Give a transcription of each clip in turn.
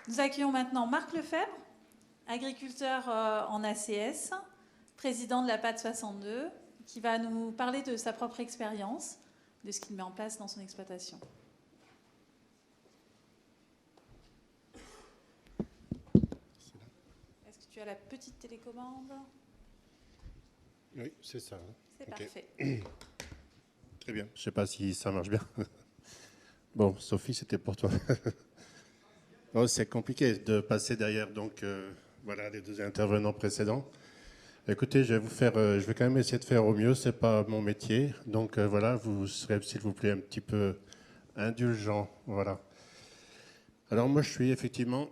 Nous accueillons maintenant Marc Lefebvre, agriculteur en ACS, président de la PAD 62, qui va nous parler de sa propre expérience, de ce qu'il met en place dans son exploitation. Est-ce que tu as la petite télécommande? Oui, c'est ça. C'est okay. Parfait. Très bien. Je ne sais pas si ça marche bien. Bon, Sophie, c'était pour toi. Oh, c'est compliqué de passer derrière voilà, les deux intervenants précédents. Écoutez, je vais quand même essayer de faire au mieux. C'est pas mon métier, donc voilà, vous serez s'il vous plaît un petit peu indulgent, voilà. Alors moi, je suis effectivement,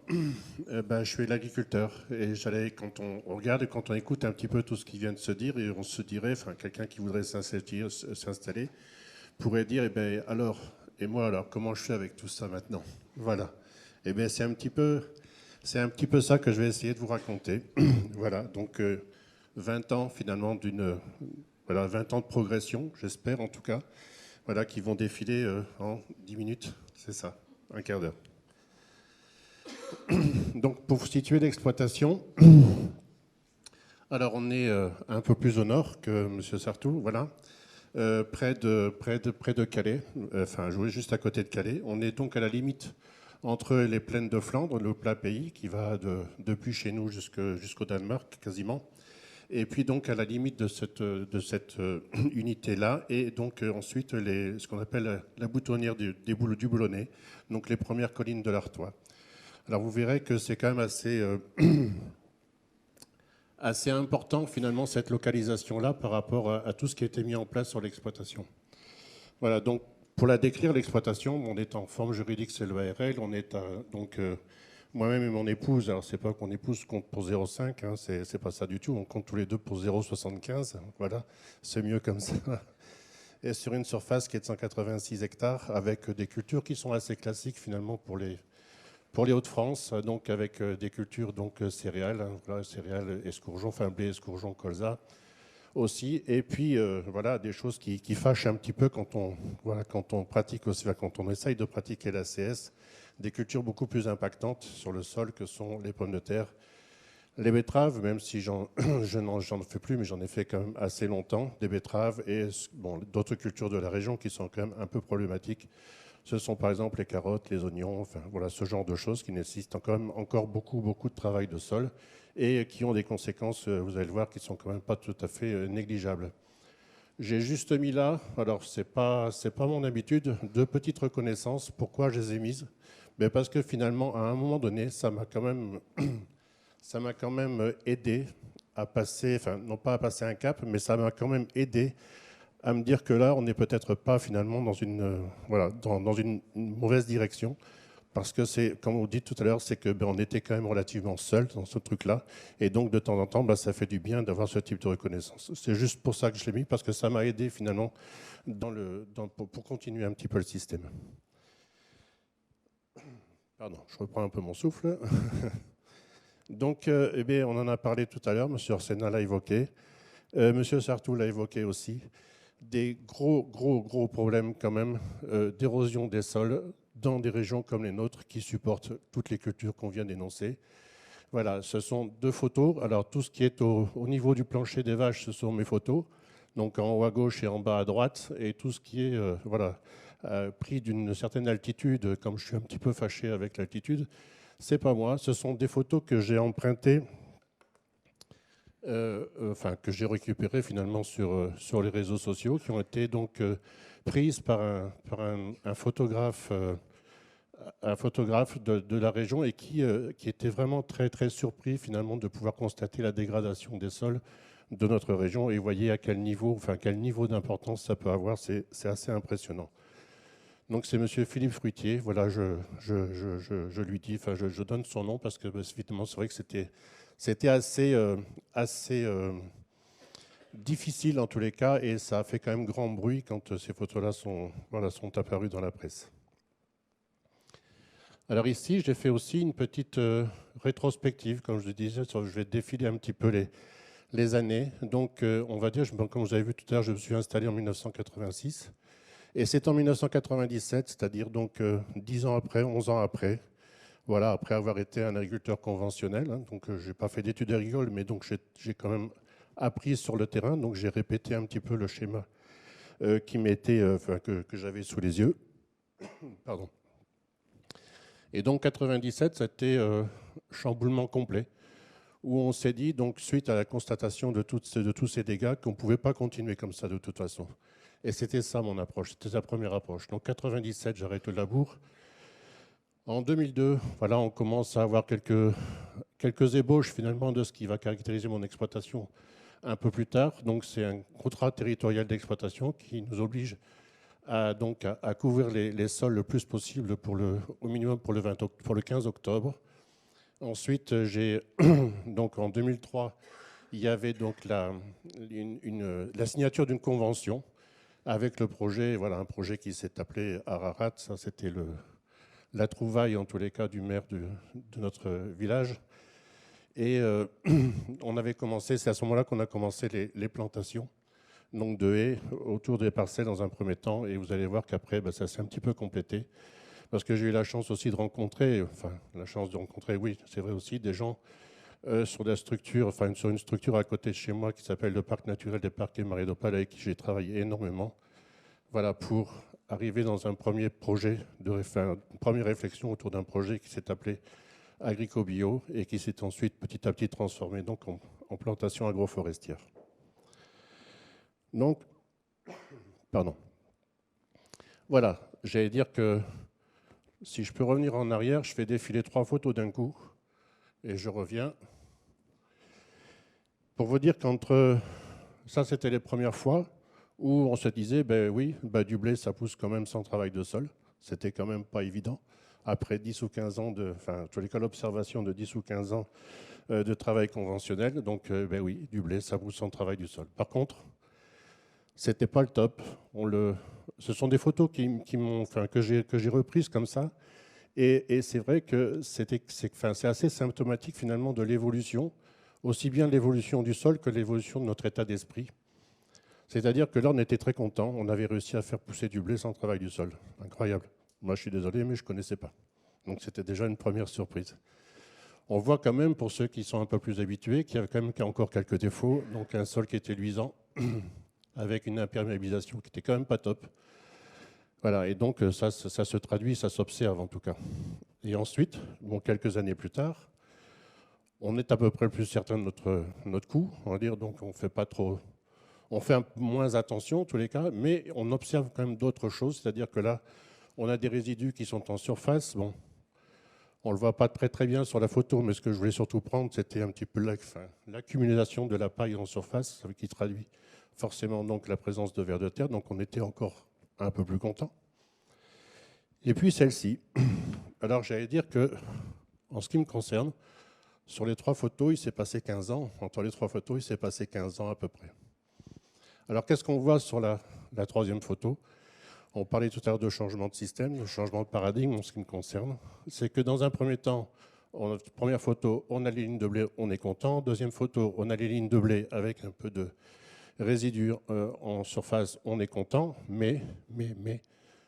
je suis l'agriculteur et quand on regarde et quand on écoute un petit peu tout ce qui vient de se dire, et on se dirait, enfin quelqu'un qui voudrait s'installer pourrait dire, et moi alors, comment je fais avec tout ça maintenant? Voilà. Eh bien, c'est un petit peu ça que je vais essayer de vous raconter. Voilà, donc 20 ans finalement 20 ans de progression, j'espère en tout cas, voilà, qui vont défiler en 10 minutes, c'est ça, un quart d'heure. Donc, pour vous situer l'exploitation, alors on est un peu plus au nord que M. Sartou, voilà, près de Calais, juste à côté de Calais. On est donc à la limite entre les plaines de Flandre, le plat pays, qui va depuis chez nous jusqu'au Danemark, quasiment, et puis donc à la limite de cette unité-là, et donc ensuite ce qu'on appelle la boutonnière du Boulonnais, donc les premières collines de l'Artois. Alors vous verrez que c'est quand même assez important finalement cette localisation-là par rapport à tout ce qui a été mis en place sur l'exploitation. Voilà, donc pour la décrire, l'exploitation, on est en forme juridique, c'est l'EARL, on est moi-même et mon épouse, alors c'est pas qu'on épouse compte pour 0,5, hein, c'est pas ça du tout, on compte tous les deux pour 0,75, voilà, c'est mieux comme ça. Et sur une surface qui est de 186 hectares, avec des cultures qui sont assez classiques finalement pour les Hauts-de-France, donc avec des cultures céréales, hein, voilà, céréales, escourgeons, enfin blé, escourgeons, colza aussi, et puis voilà des choses qui fâchent un petit peu quand on pratique aussi, quand on essaye de pratiquer l'ACS, des cultures beaucoup plus impactantes sur le sol que sont les pommes de terre, les betteraves, même si j'en fais plus, mais j'en ai fait quand même assez longtemps, des betteraves et bon, d'autres cultures de la région qui sont quand même un peu problématiques. Ce sont par exemple les carottes, les oignons, enfin voilà ce genre de choses qui nécessitent quand même encore beaucoup de travail de sol et qui ont des conséquences, vous allez le voir, qui sont quand même pas tout à fait négligeables. J'ai juste mis là, alors c'est pas mon habitude, deux petites reconnaissances. Pourquoi je les ai mises? Mais parce que finalement, à un moment donné, ça m'a quand même aidé à passer, enfin non pas à passer un cap, mais ça m'a quand même aidé à me dire que là, on n'est peut-être pas finalement dans une mauvaise direction, parce que c'est, comme on dit tout à l'heure, c'est que on était quand même relativement seul dans ce truc-là, et donc de temps en temps, ça fait du bien d'avoir ce type de reconnaissance. C'est juste pour ça que je l'ai mis, parce que ça m'a aidé finalement pour continuer un petit peu le système. Pardon, je reprends un peu mon souffle. Donc, on en a parlé tout à l'heure, M. Orsena l'a évoqué, M. Sartou l'a évoqué aussi. Des gros problèmes quand même d'érosion des sols dans des régions comme les nôtres qui supportent toutes les cultures qu'on vient d'énoncer. Voilà, ce sont deux photos. Alors tout ce qui est au niveau du plancher des vaches, ce sont mes photos. Donc en haut à gauche et en bas à droite. Et tout ce qui est pris d'une certaine altitude, comme je suis un petit peu fâché avec l'altitude, c'est pas moi. Ce sont des photos que j'ai empruntées que j'ai récupéré finalement sur les réseaux sociaux, qui ont été donc prises par un photographe, de la région et qui était vraiment très surpris finalement de pouvoir constater la dégradation des sols de notre région. Et vous voyez à quel niveau d'importance ça peut avoir, c'est assez impressionnant. Donc c'est Monsieur Philippe Fruitier, voilà, je lui dis, je donne son nom parce que évidemment c'est vrai que c'était assez difficile en tous les cas, et ça a fait quand même grand bruit quand ces photos-là sont apparues dans la presse. Alors ici, j'ai fait aussi une petite rétrospective, comme je le disais, je vais défiler un petit peu les années. Donc on va dire, comme vous avez vu tout à l'heure, je me suis installé en 1986, et c'est en 1997, c'est-à-dire donc 10 ans après, 11 ans après, Voilà, après avoir été un agriculteur conventionnel, hein, donc je n'ai pas fait d'études agricoles, mais donc j'ai quand même appris sur le terrain, donc j'ai répété un petit peu le schéma qui m'était, que j'avais sous les yeux. Pardon. Et donc 97, c'était chamboulement complet, où on s'est dit, donc suite à la constatation de tous ces dégâts, qu'on ne pouvait pas continuer comme ça de toute façon. Et c'était ça mon approche, c'était sa première approche. Donc 97, j'arrête le labour. En 2002, voilà, on commence à avoir quelques ébauches finalement de ce qui va caractériser mon exploitation un peu plus tard. Donc c'est un contrat territorial d'exploitation qui nous oblige à couvrir les sols le plus possible au minimum pour le 15 octobre. Ensuite, donc en 2003, il y avait donc la signature d'une convention avec le projet, voilà, un projet qui s'est appelé Ararat. Ça, c'était la trouvaille, en tous les cas, du maire de notre village. Et on avait commencé, c'est à ce moment-là qu'on a commencé les plantations, donc de haies autour des parcelles dans un premier temps. Et vous allez voir qu'après, ça s'est un petit peu complété. Parce que j'ai eu la chance aussi de rencontrer, oui, c'est vrai aussi, des gens sur sur une structure à côté de chez moi qui s'appelle le Parc naturel des Parcs et Marais d'Opale, avec qui j'ai travaillé énormément. Voilà, pour arriver dans un premier projet, une première réflexion autour d'un projet qui s'est appelé Agricobio et qui s'est ensuite petit à petit transformé donc en plantation agroforestière. Donc, pardon. Voilà, j'allais dire que si je peux revenir en arrière, je fais défiler 3 photos d'un coup et je reviens. Pour vous dire qu'entre ça, c'était les premières fois où on se disait, du blé, ça pousse quand même sans travail de sol. C'était quand même pas évident. Après 10 ou 15 ans en tous les cas, l'observation de 10 ou 15 ans de travail conventionnel. Donc, oui, du blé, ça pousse sans travail du sol. Par contre, c'était pas le top. Ce sont des photos que j'ai reprises comme ça. Et c'est vrai que c'est assez symptomatique finalement de l'évolution, aussi bien l'évolution du sol que l'évolution de notre état d'esprit. C'est-à-dire que là, on était très contents, on avait réussi à faire pousser du blé sans travail du sol. Incroyable. Moi, je suis désolé, mais je ne connaissais pas. Donc c'était déjà une première surprise. On voit quand même, pour ceux qui sont un peu plus habitués, qu'il y a quand même encore quelques défauts. Donc un sol qui était luisant, avec une imperméabilisation qui était quand même pas top. Voilà, et donc ça se traduit, ça s'observe en tout cas. Et ensuite, quelques années plus tard, on est à peu près plus certain de notre coup, on va dire, donc on fait pas trop, on fait moins attention en tous les cas, mais on observe quand même d'autres choses, c'est-à-dire que là, on a des résidus qui sont en surface. Bon, on le voit pas très bien sur la photo, mais ce que je voulais surtout prendre, c'était un petit peu l'accumulation de la paille en surface, qui traduit forcément donc la présence de vers de terre, donc on était encore un peu plus content. Et puis celle-ci. Alors j'allais dire que, en ce qui me concerne, sur les 3 photos, il s'est passé 15 ans. Entre les 3 photos, il s'est passé 15 ans à peu près. Alors qu'est-ce qu'on voit sur la 3e photo? On parlait tout à l'heure de changement de système, de changement de paradigme en ce qui me concerne. C'est que dans un premier temps, première photo, on a les lignes de blé, on est content. Deuxième photo, on a les lignes de blé avec un peu de résidus en surface, on est content. Mais,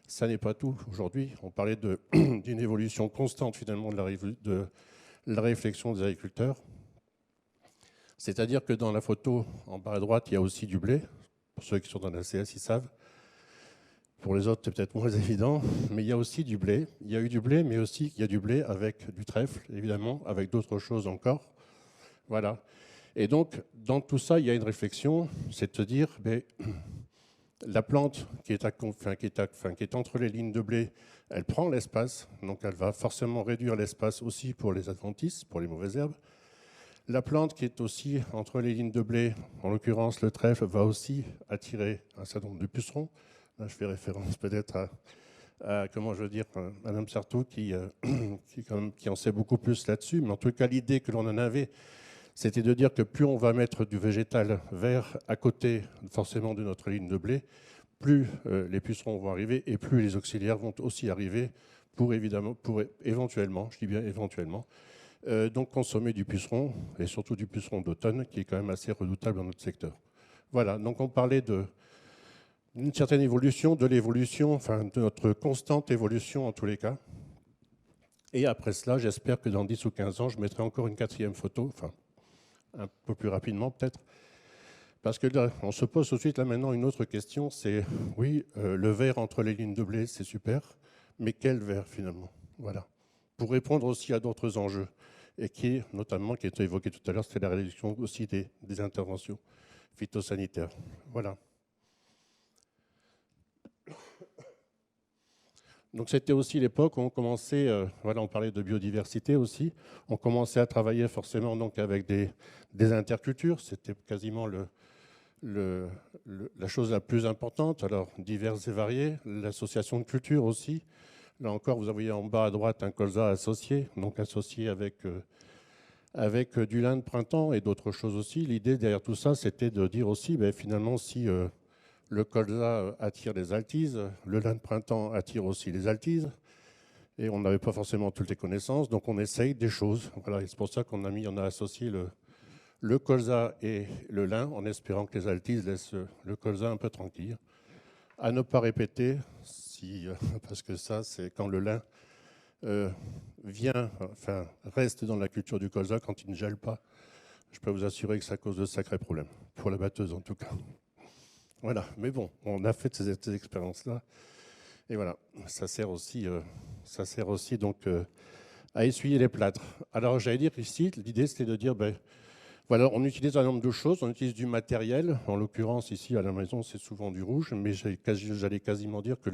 ça n'est pas tout. Aujourd'hui, on parlait d'une évolution constante finalement de la réflexion des agriculteurs. C'est-à-dire que dans la photo en bas à droite, il y a aussi du blé. Pour ceux qui sont dans la CS, ils savent. Pour les autres, c'est peut-être moins évident, mais il y a aussi du blé. Il y a eu du blé, mais aussi il y a du blé avec du trèfle, évidemment, avec d'autres choses encore. Voilà. Et donc, dans tout ça, il y a une réflexion, c'est de se dire, la plante qui est entre les lignes de blé, elle prend l'espace, donc elle va forcément réduire l'espace aussi pour les adventices, pour les mauvaises herbes. La plante qui est aussi entre les lignes de blé, en l'occurrence le trèfle, va aussi attirer un certain nombre de pucerons. Là, je fais référence peut-être à Madame Sartou qui en sait beaucoup plus là-dessus. Mais en tout cas, l'idée que l'on en avait, c'était de dire que plus on va mettre du végétal vert à côté forcément de notre ligne de blé, plus les pucerons vont arriver et plus les auxiliaires vont aussi arriver pour éventuellement, je dis bien éventuellement, donc consommer du puceron, et surtout du puceron d'automne, qui est quand même assez redoutable dans notre secteur. Voilà, donc on parlait d'une certaine évolution, de l'évolution, de notre constante évolution en tous les cas. Et après cela, j'espère que dans 10 ou 15 ans, je mettrai encore une 4e photo, enfin, un peu plus rapidement peut-être. Parce que là, on se pose tout de suite là maintenant une autre question, c'est, oui, le vert entre les lignes de blé, c'est super, mais quel vert finalement? Voilà. Pour répondre aussi à d'autres enjeux, et qui, notamment, qui a été évoqué tout à l'heure, c'est la réduction aussi des interventions phytosanitaires. Voilà. Donc c'était aussi l'époque où on commençait, voilà, on parlait de biodiversité aussi, on commençait à travailler forcément donc avec des intercultures, c'était quasiment la chose la plus importante, alors diverses et variées, l'association de cultures aussi. Là encore, vous voyez en bas à droite un colza associé, donc associé avec du lin de printemps et d'autres choses aussi. L'idée derrière tout ça, c'était de dire aussi, ben, finalement, si le colza attire les altises, le lin de printemps attire aussi les altises, et on n'avait pas forcément toutes les connaissances, donc on essaye des choses. Voilà, et c'est pour ça on a associé le colza et le lin, en espérant que les altises laissent le colza un peu tranquille. À ne pas répéter, parce que ça, c'est quand le lin reste dans la culture du colza, quand il ne gèle pas. Je peux vous assurer que ça cause de sacrés problèmes, pour la batteuse en tout cas. Voilà, mais bon, on a fait ces expériences-là. Et voilà, ça sert aussi donc à essuyer les plâtres. Alors j'allais dire ici, l'idée c'était de dire, ben, voilà, on utilise un nombre de choses, on utilise du matériel. En l'occurrence, ici à la maison, c'est souvent du rouge, mais j'allais quasiment dire que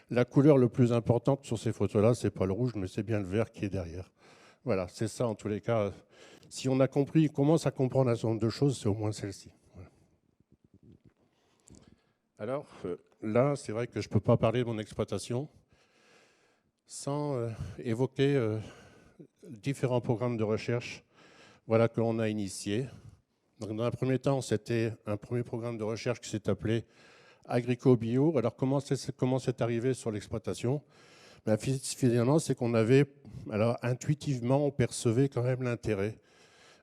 la couleur le plus importante sur ces photos-là, c'est pas le rouge, mais c'est bien le vert qui est derrière. Voilà, c'est ça en tous les cas. Si on a compris, commence à comprendre un certain nombre de choses, c'est au moins celle-ci. Voilà. Alors là, c'est vrai que je ne peux pas parler de mon exploitation sans évoquer différents programmes de recherche, voilà, que l'on a initiés. Donc, dans un premier temps, c'était un premier programme de recherche qui s'est appelé Agrico-Bio. Alors, comment c'est arrivé sur l'exploitation? Ben, finalement, c'est qu'on avait, alors intuitivement, on percevait quand même l'intérêt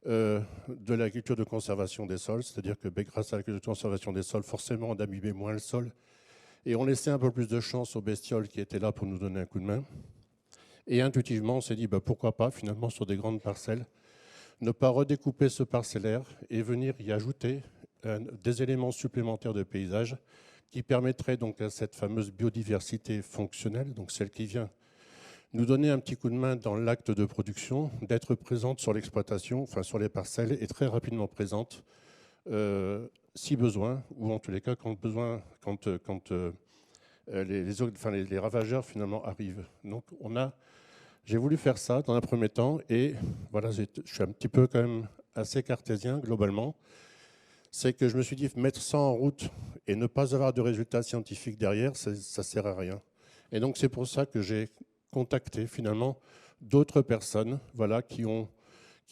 de l'agriculture de conservation des sols, c'est-à-dire que grâce à l'agriculture de conservation des sols, forcément, on abîmait moins le sol et on laissait un peu plus de chance aux bestioles qui étaient là pour nous donner un coup de main. Et intuitivement, on s'est dit, pourquoi pas, finalement, sur des grandes parcelles, ne pas redécouper ce parcellaire et venir y ajouter des éléments supplémentaires de paysage qui permettraient donc à cette fameuse biodiversité fonctionnelle, donc celle qui vient nous donner un petit coup de main dans l'acte de production, d'être présente sur l'exploitation, enfin sur les parcelles, et très rapidement présente, si besoin, ou en tous les cas quand les ravageurs finalement arrivent. Donc j'ai voulu faire ça dans un premier temps, et voilà, je suis un petit peu quand même assez cartésien globalement. C'est que je me suis dit, mettre ça en route et ne pas avoir de résultats scientifiques derrière, ça ne sert à rien. Et donc c'est pour ça que j'ai contacté finalement d'autres personnes, voilà, qui ont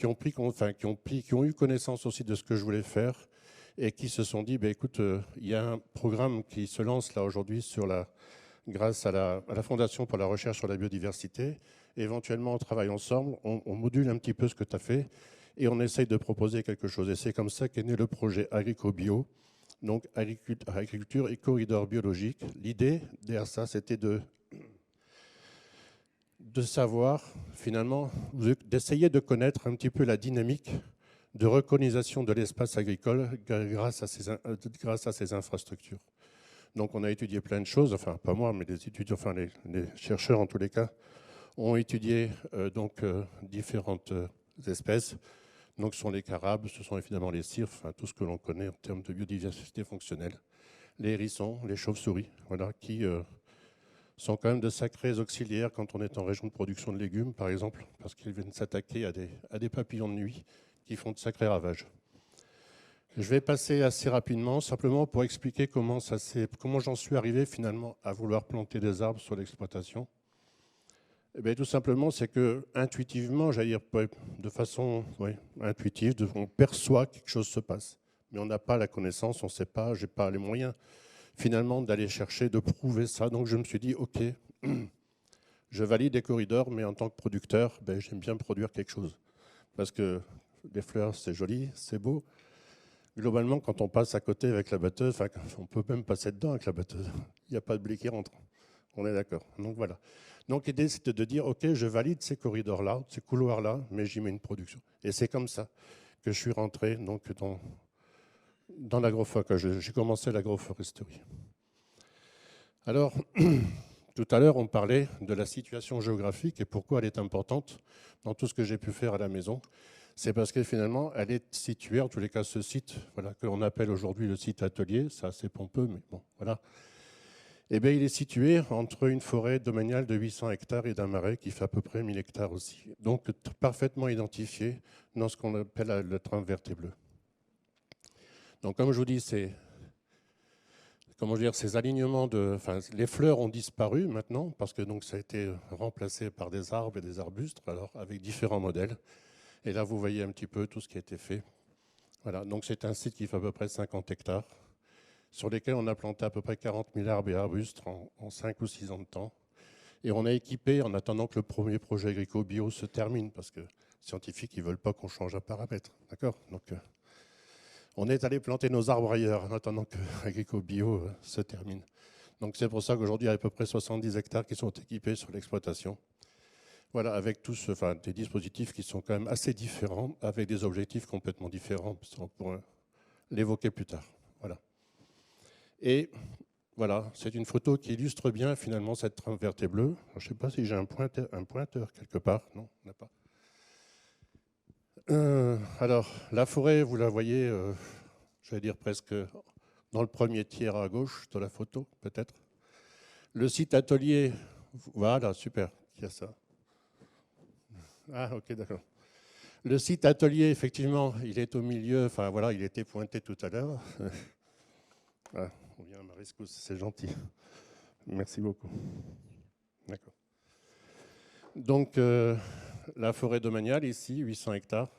eu connaissance aussi de ce que je voulais faire et qui se sont dit, écoute, il y a un programme qui se lance là aujourd'hui grâce à la Fondation pour la recherche sur la biodiversité. Éventuellement, on travaille ensemble, on module un petit peu ce que tu as fait et on essaye de proposer quelque chose. Et c'est comme ça qu'est né le projet Agrico-Bio, donc agriculture et corridor biologique. L'idée derrière ça, c'était de savoir, finalement, d'essayer de connaître un petit peu la dynamique de recolonisation de l'espace agricole grâce à ces infrastructures. Donc on a étudié plein de choses, enfin pas moi, mais les chercheurs en tous les cas, ont étudié différentes espèces. Donc ce sont les carabes, ce sont évidemment les cirques, enfin, tout ce que l'on connaît en termes de biodiversité fonctionnelle, les hérissons, les chauves-souris, voilà, qui sont quand même de sacrés auxiliaires quand on est en région de production de légumes, par exemple, parce qu'ils viennent s'attaquer à des papillons de nuit qui font de sacrés ravages. Je vais passer assez rapidement, simplement pour expliquer comment j'en suis arrivé finalement à vouloir planter des arbres sur l'exploitation. Eh bien, tout simplement, c'est que intuitivement, j'allais dire de façon intuitive, on perçoit que quelque chose se passe, mais on n'a pas la connaissance, on ne sait pas, j'ai pas les moyens finalement d'aller chercher, de prouver ça. Donc je me suis dit, ok, je valide les corridors, mais en tant que producteur, j'aime bien produire quelque chose. Parce que les fleurs, c'est joli, c'est beau. Globalement, quand on passe à côté avec la batteuse, on peut même passer dedans avec la batteuse. Il n'y a pas de blé qui rentre. On est d'accord. Donc voilà. Donc l'idée, c'était de dire, OK, je valide ces corridors-là, ces couloirs-là, mais j'y mets une production. Et c'est comme ça que je suis rentré donc, dans l'agroforesterie. J'ai commencé l'agroforesterie. Alors, tout à l'heure, on parlait de la situation géographique et pourquoi elle est importante dans tout ce que j'ai pu faire à la maison. C'est parce que finalement, elle est située, en tous les cas, ce site, voilà, que l'on appelle aujourd'hui le site atelier, c'est assez pompeux, mais bon, voilà. Eh bien, il est situé entre une forêt domaniale de 800 hectares et d'un marais qui fait à peu près 1000 hectares aussi. Donc, parfaitement identifié dans ce qu'on appelle le tram vert et bleu. Donc, comme je vous dis, ces alignements les fleurs ont disparu maintenant parce que donc, ça a été remplacé par des arbres et des arbustes, alors avec différents modèles. Et là, vous voyez un petit peu tout ce qui a été fait. Voilà, donc c'est un site qui fait à peu près 50 hectares, sur lesquels on a planté à peu près 40 000 arbres et arbustes en 5 ou 6 ans de temps. Et on a équipé, en attendant que le premier projet agricole-bio se termine, parce que les scientifiques ne veulent pas qu'on change un paramètre. D'accord ? Donc, on est allé planter nos arbres ailleurs, en attendant que l'agricole-bio se termine. Donc c'est pour ça qu'aujourd'hui, il y a à peu près 70 hectares qui sont équipés sur l'exploitation. Voilà, avec tous des dispositifs qui sont quand même assez différents, avec des objectifs complètement différents, on pourra l'évoquer plus tard. Voilà. Et voilà, c'est une photo qui illustre bien finalement cette trame verte et bleue. Je ne sais pas si j'ai un pointeur quelque part. Non, on n'a pas. Alors, la forêt, vous la voyez, je vais dire presque dans le premier tiers à gauche de la photo, peut-être. Le site atelier, voilà, super, il y a ça. Ah, ok, d'accord. Le site atelier, effectivement, il est au milieu, enfin voilà, il était pointé tout à l'heure. Ah, on vient à ma rescousse, c'est gentil. Merci beaucoup. D'accord. Donc, la forêt domaniale, ici, 800 hectares.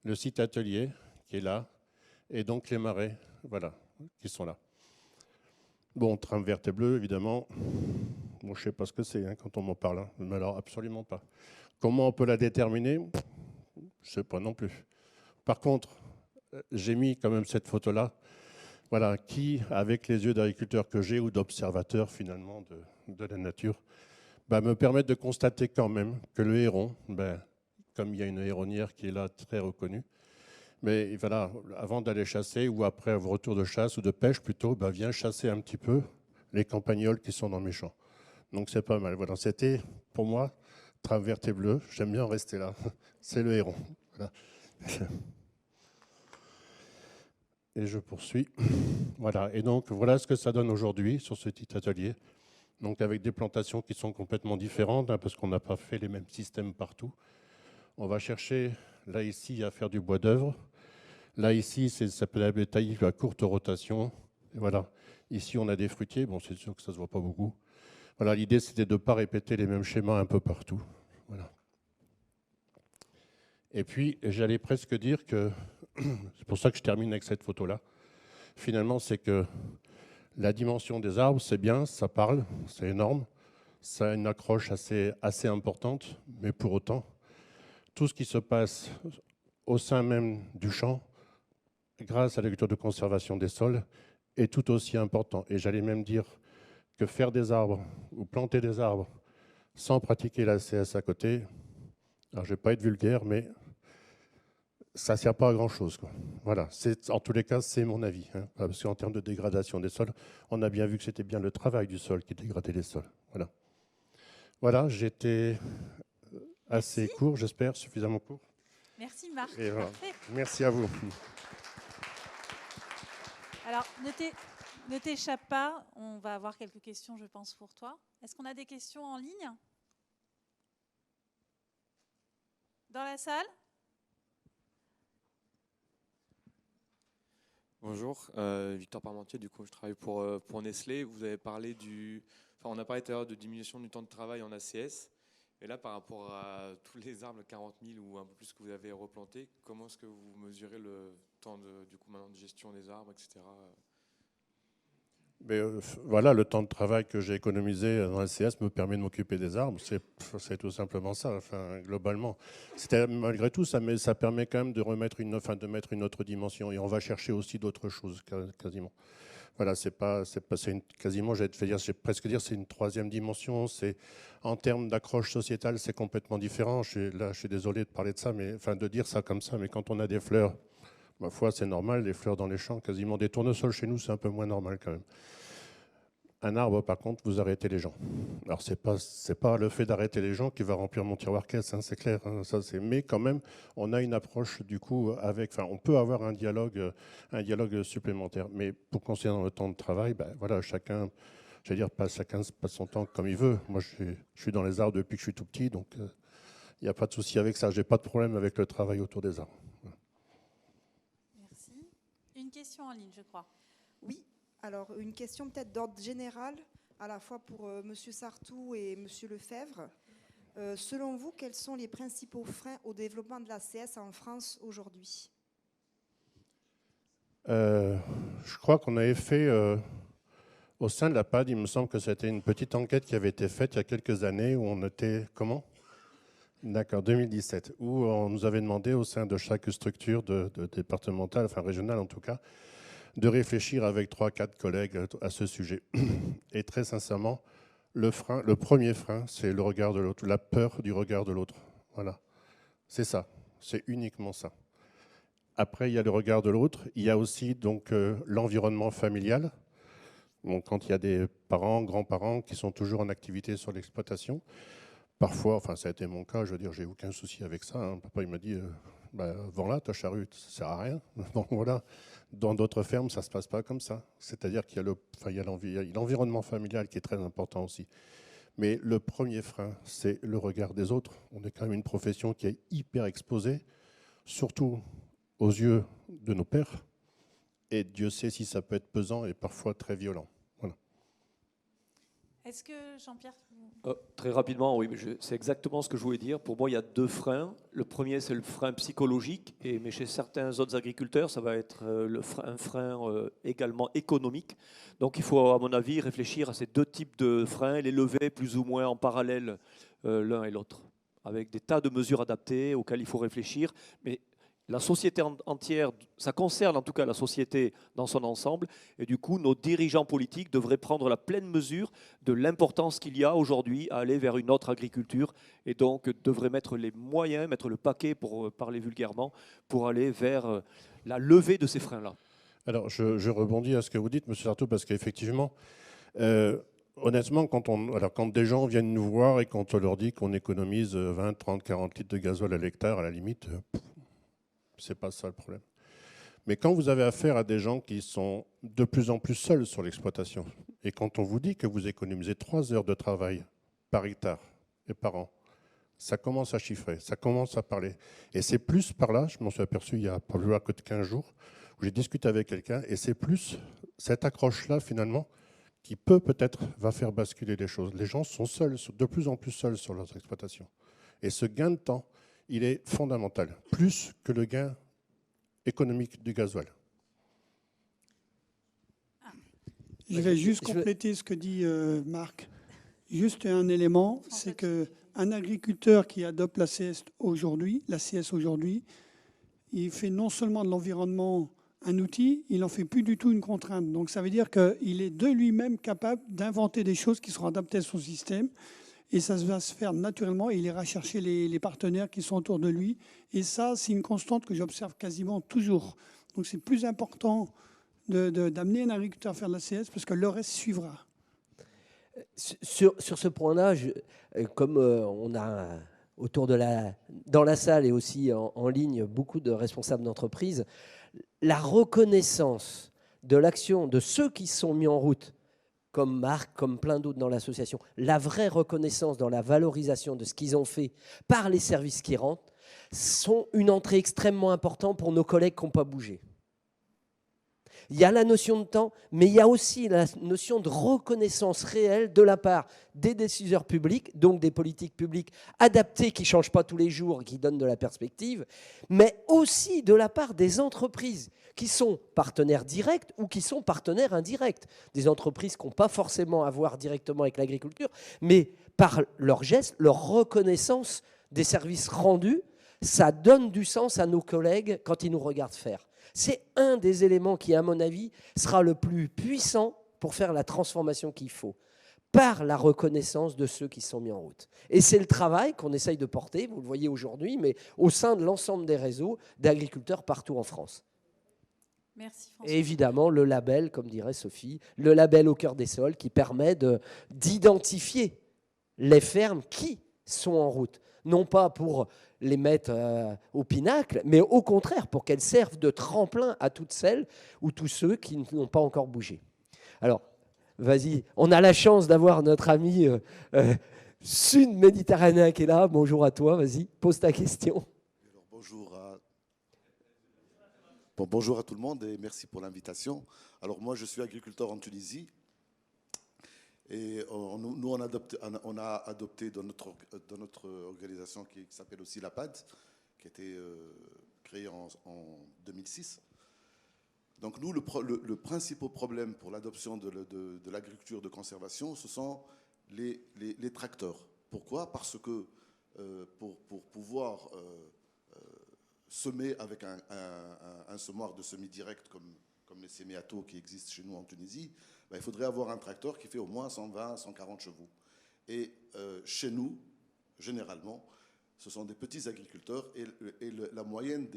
Le site atelier, qui est là. Et donc, les marais, voilà, qui sont là. Bon, trame verte et bleue, évidemment. Bon, je ne sais pas ce que c'est quand on m'en parle. Hein. Mais alors, absolument pas. Comment on peut la déterminer? Je ne sais pas non plus. Par contre, j'ai mis quand même cette photo-là, voilà, qui, avec les yeux d'agriculteur que j'ai ou d'observateur finalement de la nature, me permettent de constater quand même que le héron, comme il y a une héronnière qui est là très reconnue, mais voilà, avant d'aller chasser ou après un retour de chasse ou de pêche plutôt, vient chasser un petit peu les campagnols qui sont dans mes champs. Donc c'est pas mal. Voilà, c'était pour moi trame verte et bleue. J'aime bien rester là. C'est le héron. Voilà. Et je poursuis. Voilà. Et donc voilà ce que ça donne aujourd'hui sur ce petit atelier. Donc avec des plantations qui sont complètement différentes, parce qu'on n'a pas fait les mêmes systèmes partout. On va chercher, là ici, à faire du bois d'œuvre. Là ici, ça s'appelle la bétail à courte rotation. Et voilà. Ici, on a des fruitiers. Bon, c'est sûr que ça ne se voit pas beaucoup. Voilà, l'idée, c'était de ne pas répéter les mêmes schémas un peu partout. Voilà. Et puis, j'allais presque dire que, c'est pour ça que je termine avec cette photo-là, finalement, c'est que la dimension des arbres, c'est bien, ça parle, c'est énorme, ça a une accroche assez importante, mais pour autant, tout ce qui se passe au sein même du champ, grâce à l'agriculture de conservation des sols, est tout aussi important. Et j'allais même dire que faire des arbres ou planter des arbres sans pratiquer la CS à côté, alors je ne vais pas être vulgaire, mais ça ne sert pas à grand-chose. Voilà, en tous les cas, c'est mon avis. Hein, parce qu'en termes de dégradation des sols, on a bien vu que c'était bien le travail du sol qui dégradait les sols. Voilà, voilà, j'étais assez court, j'espère, suffisamment court. Merci Marc. Voilà. Parfait. Merci à vous. Alors, ne t'échappe pas, on va avoir quelques questions, je pense, pour toi. Est-ce qu'on a des questions en ligne? Dans la salle? Bonjour, Victor Parmentier, du coup je travaille pour Nestlé. Vous avez parlé on a parlé tout à l'heure de diminution du temps de travail en ACS. Et là, par rapport à tous les arbres, 40 000 ou un peu plus que vous avez replantés, comment est-ce que vous mesurez le temps maintenant de gestion des arbres, etc. Mais voilà, le temps de travail que j'ai économisé dans la CS me permet de m'occuper des arbres. C'est tout simplement ça, enfin, globalement. Malgré tout, ça permet quand même de mettre une autre dimension. Et on va chercher aussi d'autres choses, quasiment. Voilà, quasiment, j'ai presque dire, c'est une troisième dimension. C'est en termes d'accroche sociétale, c'est complètement différent. Je suis désolé de parler de ça, de dire ça comme ça, mais quand on a des fleurs, ma foi, c'est normal, des fleurs dans les champs, quasiment des tournesols chez nous, c'est un peu moins normal quand même. Un arbre, par contre, vous arrêtez les gens. Alors, c'est pas le fait d'arrêter les gens qui va remplir mon tiroir caisse, hein, c'est clair. Hein, mais quand même, on a une approche, du coup, on peut avoir un dialogue supplémentaire. Mais pour concernant le temps de travail, voilà, chacun passe son temps comme il veut. Moi, je suis dans les arbres depuis que je suis tout petit, donc il n'y a pas de souci avec ça. J'ai pas de problème avec le travail autour des arbres. Voilà. Merci. Une question en ligne, je crois. Oui. Alors, une question peut-être d'ordre général, à la fois pour M. Sarthou et M. Lefebvre. Selon vous, quels sont les principaux freins au développement de l'ACS en France aujourd'hui ? Je crois qu'on avait fait, au sein de la PAD, il me semble que c'était une petite enquête qui avait été faite il y a quelques années, où on était, comment ? D'accord, 2017, où on nous avait demandé au sein de chaque structure de départementale, enfin régionale en tout cas, de réfléchir avec 3-4 collègues à ce sujet. Et très sincèrement, le premier frein, c'est le regard de l'autre, la peur du regard de l'autre. Voilà, c'est ça, c'est uniquement ça. Après, il y a le regard de l'autre. Il y a aussi donc l'environnement familial. Donc, quand il y a des parents, grands-parents qui sont toujours en activité sur l'exploitation, parfois, enfin ça a été mon cas, je veux dire, j'ai aucun souci avec ça. Hein. Papa, il m'a dit, vends-la, ta charrue, ça ne sert à rien. Donc voilà. Dans d'autres fermes, ça ne se passe pas comme ça. C'est-à-dire qu'il y a l'environnement familial qui est très important aussi. Mais le premier frein, c'est le regard des autres. On est quand même une profession qui est hyper exposée, surtout aux yeux de nos pairs. Et Dieu sait si ça peut être pesant et parfois très violent. Voilà. Est-ce que Jean-Pierre... Très rapidement, oui, c'est exactement ce que je voulais dire. Pour moi, il y a deux freins. Le premier, c'est le frein psychologique, mais chez certains autres agriculteurs, ça va être un frein également économique. Donc il faut, à mon avis, réfléchir à ces deux types de freins, les lever plus ou moins en parallèle l'un et l'autre, avec des tas de mesures adaptées auxquelles il faut réfléchir. Mais la société entière, ça concerne en tout cas la société dans son ensemble, et du coup, nos dirigeants politiques devraient prendre la pleine mesure de l'importance qu'il y a aujourd'hui à aller vers une autre agriculture, et donc devraient mettre les moyens, mettre le paquet, pour parler vulgairement, pour aller vers la levée de ces freins-là. Alors, je rebondis à ce que vous dites, M. Sarthou, parce qu'effectivement, honnêtement, quand des gens viennent nous voir et quand on leur dit qu'on économise 20, 30, 40 litres de gasoil à l'hectare, à la limite... c'est pas ça le problème. Mais quand vous avez affaire à des gens qui sont de plus en plus seuls sur l'exploitation, et quand on vous dit que vous économisez 3 heures de travail par hectare et par an, ça commence à chiffrer, ça commence à parler. Et c'est plus par là, je m'en suis aperçu il y a pas plus que de 15 jours, où j'ai discuté avec quelqu'un, et c'est plus cette accroche-là, finalement, qui peut-être va faire basculer les choses. Les gens sont seuls, de plus en plus seuls sur leurs exploitations. Et ce gain de temps, il est fondamental, plus que le gain économique du gasoil. Je vais juste compléter ce que dit Marc. Juste un élément, c'est qu'un agriculteur qui adopte l'ACS aujourd'hui, il fait non seulement de l'environnement un outil, il n'en fait plus du tout une contrainte. Donc ça veut dire qu'il est de lui-même capable d'inventer des choses qui seront adaptées à son système. Et ça va se faire naturellement, et il ira chercher les partenaires qui sont autour de lui. Et ça, c'est une constante que j'observe quasiment toujours. Donc c'est plus important d'amener un agriculteur à faire de l'ACS parce que le reste suivra. Sur ce point-là, comme on a dans la salle et aussi en ligne beaucoup de responsables d'entreprise, la reconnaissance de l'action de ceux qui sont mis en route, comme Marc, comme plein d'autres dans l'association, la vraie reconnaissance dans la valorisation de ce qu'ils ont fait par les services qui rentrent, sont une entrée extrêmement importante pour nos collègues qui n'ont pas bougé. Il y a la notion de temps, mais il y a aussi la notion de reconnaissance réelle de la part des décideurs publics, donc des politiques publiques adaptées qui ne changent pas tous les jours, qui donnent de la perspective, mais aussi de la part des entreprises qui sont partenaires directs ou qui sont partenaires indirects. Des entreprises qui n'ont pas forcément à voir directement avec l'agriculture, mais par leurs gestes, leur reconnaissance des services rendus, ça donne du sens à nos collègues quand ils nous regardent faire. C'est un des éléments qui, à mon avis, sera le plus puissant pour faire la transformation qu'il faut, par la reconnaissance de ceux qui sont mis en route. Et c'est le travail qu'on essaye de porter, vous le voyez aujourd'hui, mais au sein de l'ensemble des réseaux d'agriculteurs partout en France. Merci François. Et évidemment, le label, comme dirait Sophie, le label au cœur des sols qui permet d'identifier les fermes qui sont en route. Non pas pour les mettre au pinacle, mais au contraire pour qu'elles servent de tremplin à toutes celles ou tous ceux qui n'ont pas encore bougé. Alors, vas-y, on a la chance d'avoir notre ami sud-méditerranéen qui est là. Bonjour à toi, vas-y, pose ta question. Alors, bonjour à tout le monde et merci pour l'invitation. Alors moi, je suis agriculteur en Tunisie et nous, on a adopté dans notre organisation qui s'appelle aussi la PAD, qui a été créée en 2006. Donc nous, le principal problème pour l'adoption de l'agriculture de conservation, ce sont les tracteurs. Pourquoi? Parce que pour pouvoir semer avec un semoir de semi-direct comme les semi-auto qui existent chez nous en Tunisie, il faudrait avoir un tracteur qui fait au moins 120, 140 chevaux. Et chez nous, généralement, ce sont des petits agriculteurs et la moyenne,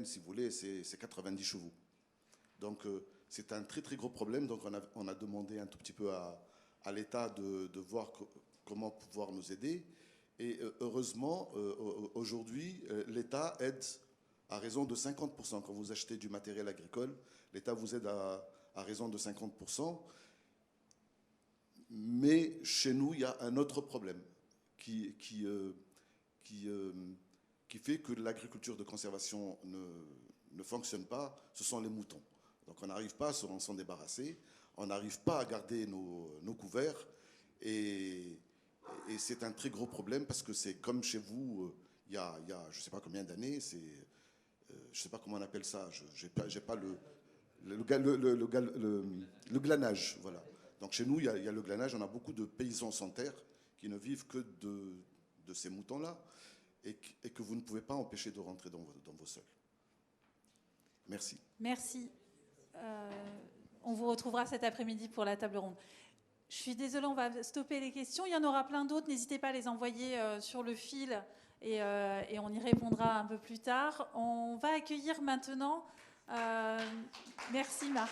si vous voulez, c'est 90 chevaux. Donc c'est un très très gros problème. Donc on a demandé un tout petit peu à l'État de voir comment pouvoir nous aider. Et heureusement, aujourd'hui, l'État aide à raison de 50%. Quand vous achetez du matériel agricole, l'État vous aide à raison de 50%. Mais chez nous, il y a un autre problème qui fait que l'agriculture de conservation ne fonctionne pas, ce sont les moutons. Donc on n'arrive pas à s'en débarrasser, on n'arrive pas à garder nos couverts et c'est un très gros problème parce que c'est comme chez vous, il y a je ne sais pas combien d'années, je ne sais pas comment on appelle ça, j'ai pas le glanage, voilà. Donc chez nous, il y a le glanage, on a beaucoup de paysans sans terre qui ne vivent que de ces moutons-là et que vous ne pouvez pas empêcher de rentrer dans vos sols. Merci. Merci. On vous retrouvera cet après-midi pour la table ronde. Je suis désolée, on va stopper les questions. Il y en aura plein d'autres. N'hésitez pas à les envoyer sur le fil et on y répondra un peu plus tard. On va accueillir maintenant... merci Marc.